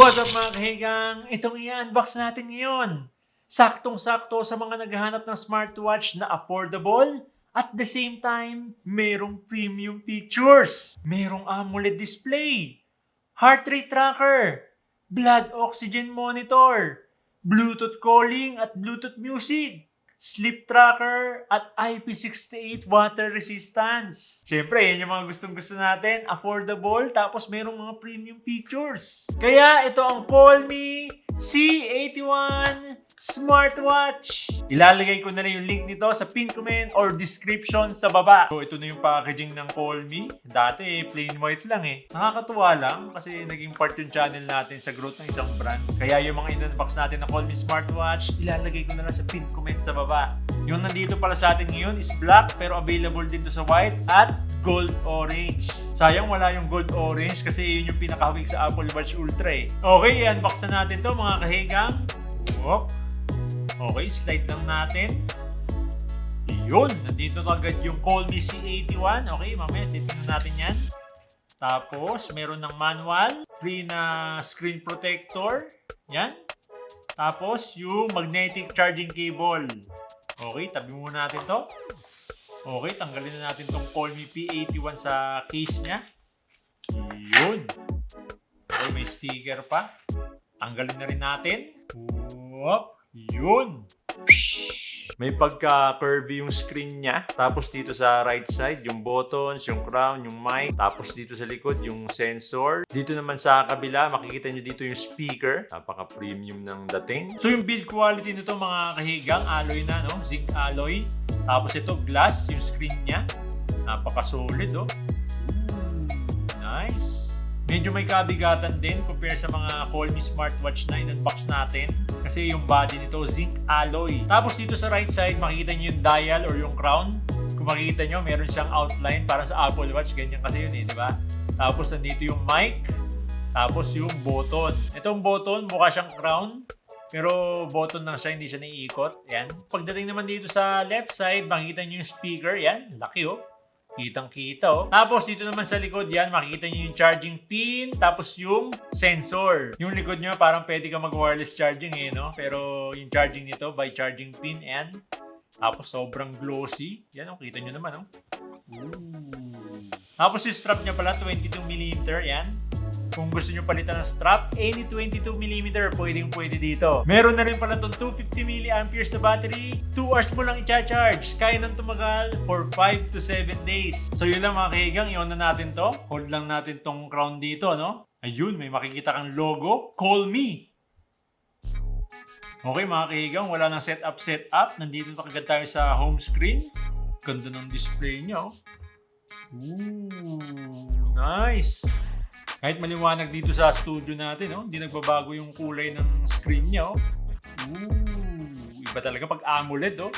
What's up mga kahigang? Itong i-unbox natin ngayon. Saktong-sakto sa mga naghahanap ng smartwatch na affordable at the same time, merong premium features. Merong AMOLED display, heart rate tracker, blood oxygen monitor, Bluetooth calling at Bluetooth music, sleep tracker, at IP68 water resistance. Siyempre, yan yung mga gustong-gusto natin. Affordable, tapos merong mga premium features. Kaya ito ang Callme C81 smartwatch. Ilalagay ko na rin yung link nito sa pin comment or description sa baba. So, ito na yung packaging ng Callme. Dati, plain white lang eh. Nakakatuwa lang kasi naging part yung channel natin sa growth ng isang brand. Kaya yung mga in-unbox natin na Callme smartwatch, ilalagay ko na lang sa pin comment sa baba. Yung nandito pala sa atin ngayon is black pero available dito sa white at gold orange. Sayang wala yung gold orange kasi yun yung pinakahawig sa Apple Watch Ultra eh. Okay, i-unbox na natin to mga kahigang. Whoop. Okay, slide lang natin. Yun, nandito agad yung Callme C81. Okay, mamaya titignan natin yan. Tapos, meron ng manual, free na screen protector. Yan. Tapos, yung magnetic charging cable. Okay, tabi muna natin to. Okay, tanggalin na natin tong Callme P81 sa case niya. Yun. Okay, may sticker pa. Tanggalin na rin natin. Whoop. Yun. May pagka-curvy yung screen niya. Tapos dito sa right side, yung buttons, yung crown, yung mic. Tapos dito sa likod, yung sensor. Dito naman sa kabila, makikita nyo dito yung speaker. Napaka-premium ng dating. So yung build quality nito mga kahigang, alloy na, no? Zinc alloy. Tapos ito, glass, yung screen niya. Napaka-solid, oh. Nice. Medyo may kabigatan din compare sa mga Callme smartwatch na in-unbox natin. Kasi yung body nito, zinc alloy. Tapos dito sa right side, makikita nyo yung dial or yung crown. Kung makikita nyo, meron siyang outline para sa Apple Watch. Ganyan kasi yun eh, di ba? Tapos nandito yung mic. Tapos yung button. Itong button, mukha siyang crown. Pero button lang siya, hindi siya naiikot. Yan. Pagdating naman dito sa left side, makikita nyo yung speaker. Yan, laki oh. Kitang-kita oh. Tapos dito naman sa likod yan, makikita nyo yung charging pin, tapos yung sensor. Yung likod nyo parang pwede ka mag-wireless charging eh, no? Pero yung charging nito by charging pin and tapos sobrang glossy. Yan oh, kita nyo naman oh. Tapos yung strap niya pala, 22mm yan. Kung gusto nyo palitan ng strap, any 22mm, pwede dito. Meron na rin pala itong 250mAh na battery. 2 hours mo lang i-charge. Kaya nang tumagal for 5 to 7 days. So yun lang mga kahigang, i-on na natin to. Hold lang natin tong crown dito, no? Ayun, may makikita kang logo. Callme. Okay mga kahigang, wala nang setup. Nandito na kagad tayo sa home screen. Ganda ng display niya, oh. Ooh, nice. Kahit maliwanag dito sa studio natin, oh, hindi nagbabago yung kulay ng screen niya. Oh. Iba talaga pag AMOLED. Oh.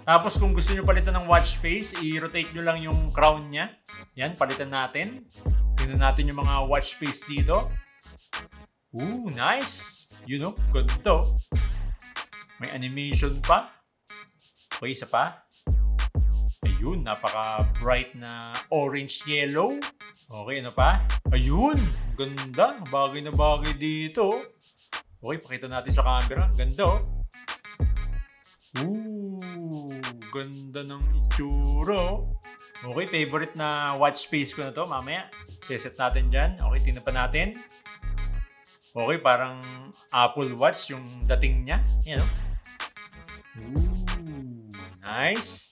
Tapos kung gusto nyo palitan ng watch face, i-rotate nyo lang yung crown niya. Yan, palitan natin. Tingnan natin yung mga watch face dito. Nice. You know, ganda. May animation pa. Okay, isa pa. Ayun, napaka-bright na orange-yellow. Okay, ano pa? Ayun, ganda. Bagay na bagay dito. Okay, pakita natin sa camera. Ganda, oh. Ganda ng itsura. Okay, favorite na watch face ko na to. Mamaya, seset natin dyan. Okay, tingnan pa natin. Okay, parang Apple Watch yung dating niya. Yan, oh. Nice.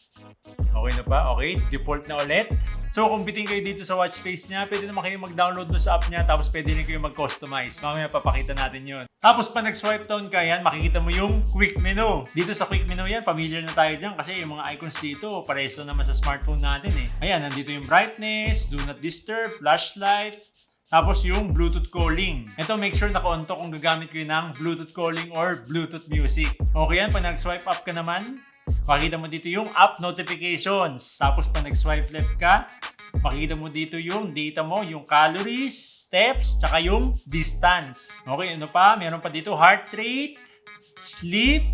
Okay na ba? Okay, default na ulit. So kung bitin kayo dito sa watch face niya, pwede naman kayo mag-download no sa app niya, tapos pwede rin kayo mag-customize. Mamaya papakita natin yun. Tapos pa nag-swipe down ka yan, makikita mo yung quick menu. Dito sa quick menu yan, familiar na tayo dyan kasi yung mga icons dito, parehas na naman sa smartphone natin eh. Ayan, nandito yung brightness, do not disturb, flashlight, tapos yung Bluetooth calling. Ito, make sure naka-on to kung gagamit kayo ng Bluetooth calling or Bluetooth music. Okay yan, pag nag-swipe up ka naman, makikita mo dito yung app notifications. Tapos pag nag-swipe left ka, makikita mo dito yung data mo, yung calories, steps, tsaka yung distance. Okay, ano pa? Meron pa dito heart rate, sleep,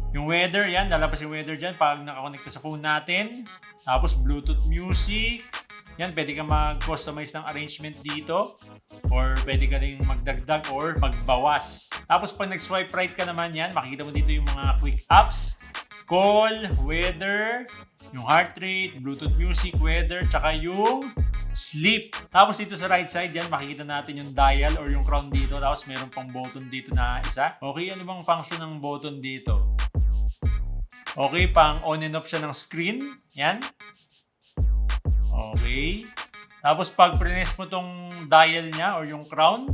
yung weather, yan. Lalabas yung weather dyan pag nakakonect ka sa phone natin. Tapos Bluetooth music, Yan, pwede ka mag-customize ng arrangement dito or pwede ka rin magdagdag or magbawas. Tapos pag nag-swipe right ka naman yan, makikita mo dito yung mga quick apps. Call, weather, yung heart rate, Bluetooth music, weather, tsaka yung sleep. Tapos dito sa right side yan, makikita natin yung dial or yung crown dito. Tapos meron pang button dito na isa. Okay, ano bang function ng button dito? Okay, pang on and off siya ng screen. Yan. Okay. Tapos pag press mo tong dial niya or yung crown,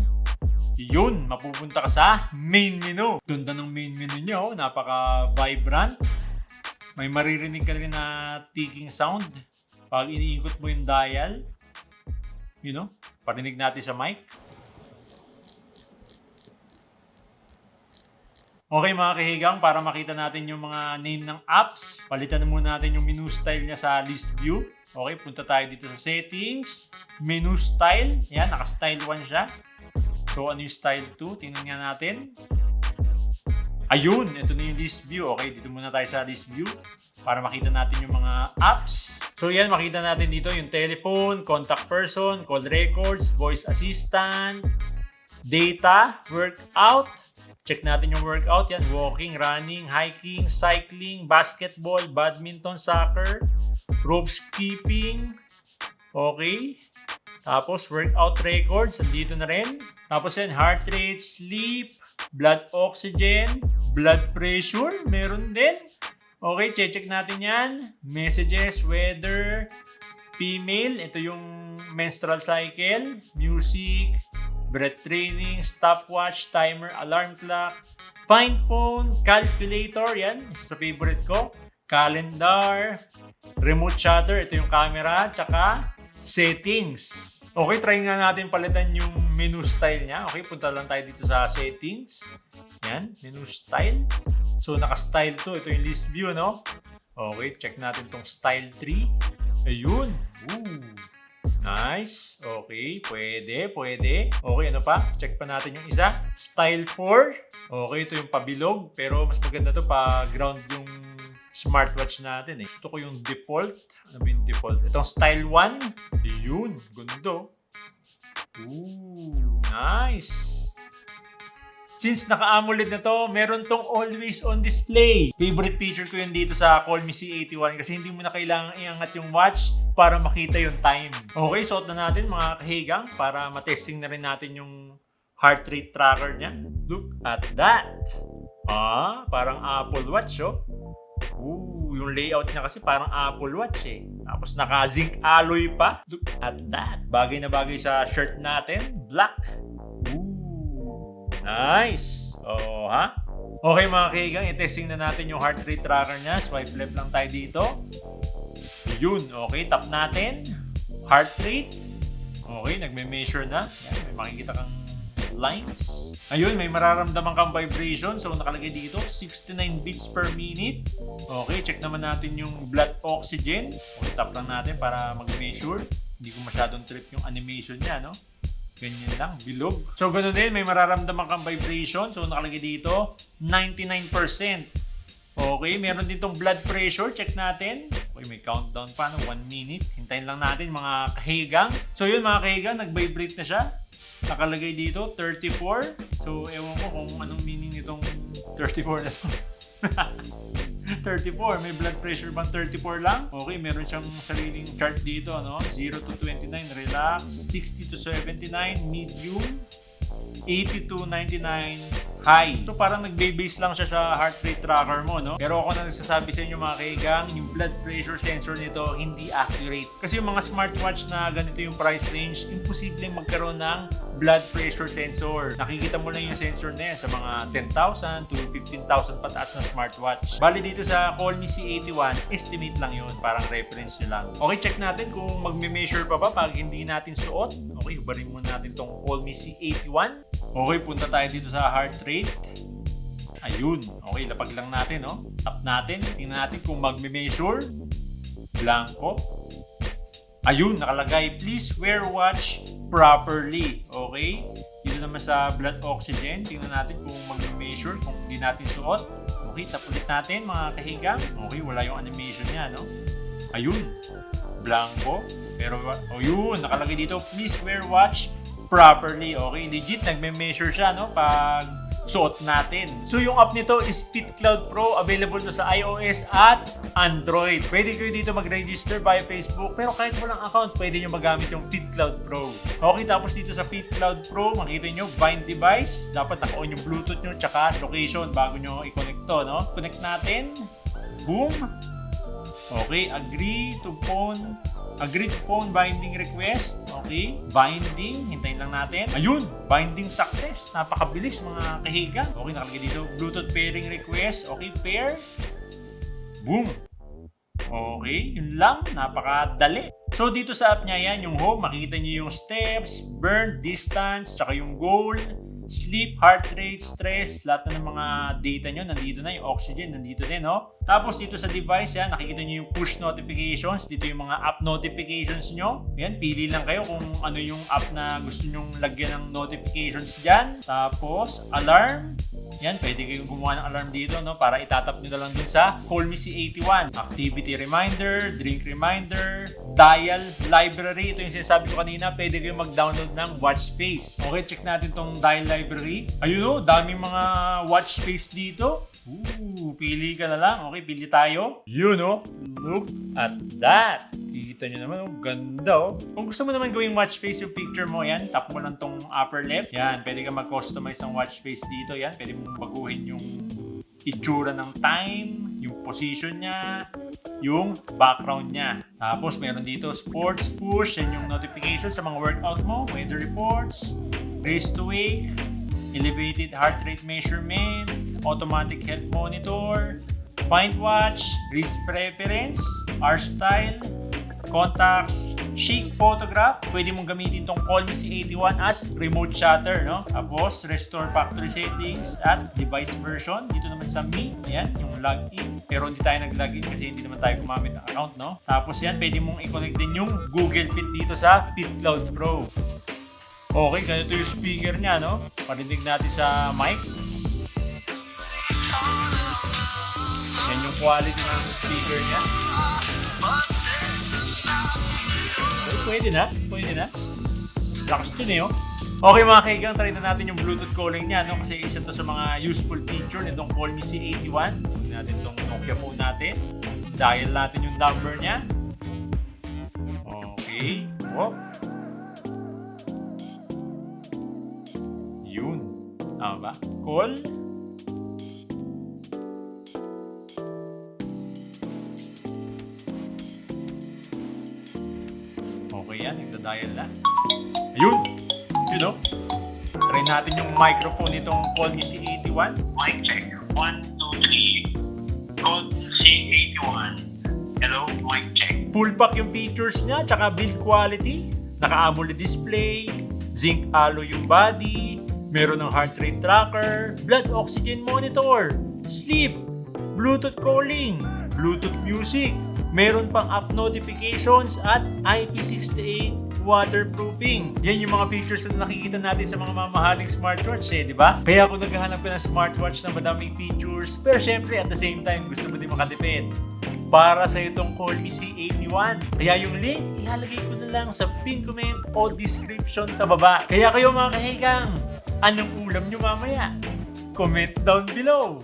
yun, mapupunta ka sa main menu. Ganda ng main menu niya, oh. Napaka-vibrant. May maririnig ka rin na ticking sound pag iniikot mo yung dial. You know, parinig natin sa mic. Okay mga kahigang, para makita natin yung mga name ng apps, palitan na muna natin yung menu style niya sa list view. Okay, punta tayo dito sa settings, menu style. Yan, naka-style 1 siya. So, ano yung style 2? Tingnan nga natin. Ayun, ito na yung list view. Okay, dito muna tayo sa list view para makita natin yung mga apps. So, yan, makita natin dito yung telephone, contact person, call records, voice assistant, data, workout. Check natin yung workout. Yan, walking, running, hiking, cycling, basketball, badminton, soccer, rope skipping. Okay. Tapos, workout records. Andito na rin. Tapos yan, heart rate, sleep, blood oxygen, blood pressure. Meron din. Okay, check natin yan. Messages, weather, female. Ito yung menstrual cycle, music, breath training, stopwatch, timer, alarm clock, find phone, calculator, yan, isa sa favorite ko, calendar, remote shutter, ito yung camera, tsaka settings. Okay, try nga natin palitan yung menu style niya. Okay, punta lang tayo dito sa settings. Yan, menu style. So, naka-style to. Ito yung list view, no? Okay, check natin tong style 3. Ayun. Ooh. Nice. Okay, pwede. Okay, ano pa? Check pa natin yung isa. Style 4. Okay, ito yung pabilog. Pero mas maganda to pa ground yung smartwatch natin eh. Gusto ko yung default. Ano ba yung default? Itong style 1. Yun, gundo. Ooh, nice. Since naka-AMOLED na to, meron tong always on display. Favorite feature ko yun dito sa Call Me C81 kasi hindi mo na kailangan iangat yung watch para makita yung time. Okay, suot na natin mga kahigang para matesting na rin natin yung heart rate tracker niya. Look at that. Parang Apple Watch, oh. Ooh, yung layout niya kasi parang Apple Watch eh. Tapos naka-zinc alloy pa. Look at that. Bagay na bagay sa shirt natin. Black. Ooh, nice. Oh, ha? Okay mga kaigang, i-testing na natin yung heart rate tracker niya. Swipe left lang tayo dito. Yun, okay. Tap natin. Heart rate. Okay, nagme-measure na. Yan, may makikita kang lines. Ayun, may mararamdaman kang vibration. So, nakalagay dito, 69 beats per minute. Okay, check naman natin yung blood oxygen. Okay, tap lang natin para mag-measure. Hindi ko masyadong trip yung animation niya, no? Ganyan lang, bilog. So, ganoon din, may mararamdaman kang vibration. So, nakalagay dito, 99%. Okay, meron din tong blood pressure. Check natin. Okay, may countdown pa, no? 1 minute. Hintayin lang natin, mga kahigang. So, yun, mga kahigang, nag-vibrate na siya. Nakalagay dito, 34. So, ewan ko kung anong meaning nitong 34 na to. 34. May blood pressure bang 34 lang? Okay, meron siyang sariling chart dito, no? 0 to 29, relax. 60 to 79, medium. 80 to 99, high. So parang nagbe-base lang siya sa heart rate tracker mo, no? Pero ako na nagsasabi sa inyo mga kaigang, yung blood pressure sensor nito hindi accurate. Kasi yung mga smartwatch na ganito yung price range, imposibleng magkaroon ng blood pressure sensor. Nakikita mo lang yung sensor na yan sa mga 10,000 to 15,000 pataas na smartwatch. Bali dito sa Call Me C81, estimate lang yun, parang reference nyo lang. Okay, check natin kung magme-measure pa ba pag hindi natin suot. Okay, ubarin muna natin tong Call Me C81. Okay, punta tayo dito sa heart rate. Ayun. Okay, lapag lang natin, no? Tap natin. Tingnan natin kung magme-measure. Blanco. Ayun, nakalagay, please wear watch properly. Okay? Dito naman sa blood oxygen. Tingnan natin kung magme-measure, kung hindi natin suot. Okay, tap ulit natin, mga kahigang. Okay, wala yung animation niya, no? Ayun. Blanco. Pero, yun, nakalagay dito, please wear watch properly. Okay, legit, nagme-measure siya, no? Pag suot natin. So, yung app nito is FitCloud Pro. Available to sa iOS at Android. Pwede kayo dito mag-register via Facebook. Pero kahit walang account, pwede nyo magamit yung FitCloud Pro. Okay, tapos dito sa FitCloud Pro, makita nyo, bind device. Dapat naka-on yung Bluetooth nyo, tsaka location bago nyo i-connect to, no? Connect natin. Boom. Okay, agree to phone binding request. Okay, binding. Hintayin lang natin. Ayun, binding success. Napakabilis mga kahiga. Okay, nakalagay dito. Bluetooth pairing request. Okay, pair. Boom. Okay, yun lang. Napakadali. So, dito sa app niya yan, yung home, makikita niyo yung steps, burn, distance, tsaka yung goal, sleep, heart rate, stress, lahat na ng mga data nyo, nandito na. Yung oxygen, nandito din, no? Tapos dito sa device, yan, nakikita nyo yung push notifications. Dito yung mga app notifications nyo. Yan, pili lang kayo kung ano yung app na gusto nyong lagyan ng notifications dyan. Tapos, alarm. Yan, pwede kayong gumawa ng alarm dito, no? Para itatap nyo na lang dun sa Call Me C81. Activity reminder, drink reminder, dial library. Ito yung sinasabi ko kanina, pwede kayong mag-download ng watch face. Okay, check natin tong dial library. Ayun, oh, daming mga watch face dito. Pili ka na lang. Okay, pili tayo. Yun, oh. Look at that. Kita nyo naman, oh. Ganda, oh. Kung gusto mo naman gawing watch face yung picture mo, yan. Tap mo lang tong upper left. Yan, pwede ka mag-customize ng watch face dito. Yan, pwede mong baguhin yung itsura ng time, yung position niya, yung background niya. Tapos, meron dito sports push. Yan yung notification sa mga workout mo. Weather reports, race to wake, elevated heart rate measurement, automatic health monitor, find watch, wrist preference, art style, contacts, shake photograph. Pwede mong gamitin tong Call Me C81 as remote shutter, no? Tapos, restore factory settings at device version. Dito naman sa Me, yan, yung login. Pero hindi tayo nag-login kasi hindi naman tayo gumamit ng account, no? Tapos yan, pwede mong i-connect din yung Google Fit dito sa FitCloud Pro. Okay, ganito yung speaker niya, no? Parinig natin sa mic. Yan yung quality ng speaker niya. Okay, pwede na. Lakas din eh, oh. Okay mga kaigang, try na natin yung Bluetooth calling niya, no? Kasi isa to sa mga useful feature nitong Call Me C81. Tignan natin itong Nokia phone natin. Dial natin yung number niya. Okay. Oh. Yun. Tama ba? Call. Okay yan, nagda-dial na. Ayun! You know? Try natin yung microphone nitong Call Me C81. Mic check. 1, 2, 3. Call C81. Hello, mic check. Full pack yung features niya, tsaka build quality. Naka-AMOLED display, zinc alloy yung body, meron ng heart rate tracker, blood oxygen monitor, sleep, Bluetooth calling, Bluetooth music, meron pang app notifications at IP68 waterproofing. Yan yung mga features na nakikita natin sa mga mamahaling smartwatch di ba? Kaya kung naghahanap ka ng smartwatch na madaming features, pero syempre at the same time gusto mo din makatipid, para sa itong Call Me C81. Kaya yung link, ilalagay ko na lang sa pin comment o description sa baba. Kaya kayo mga kahigang, anong ulam nyo mamaya? Comment down below!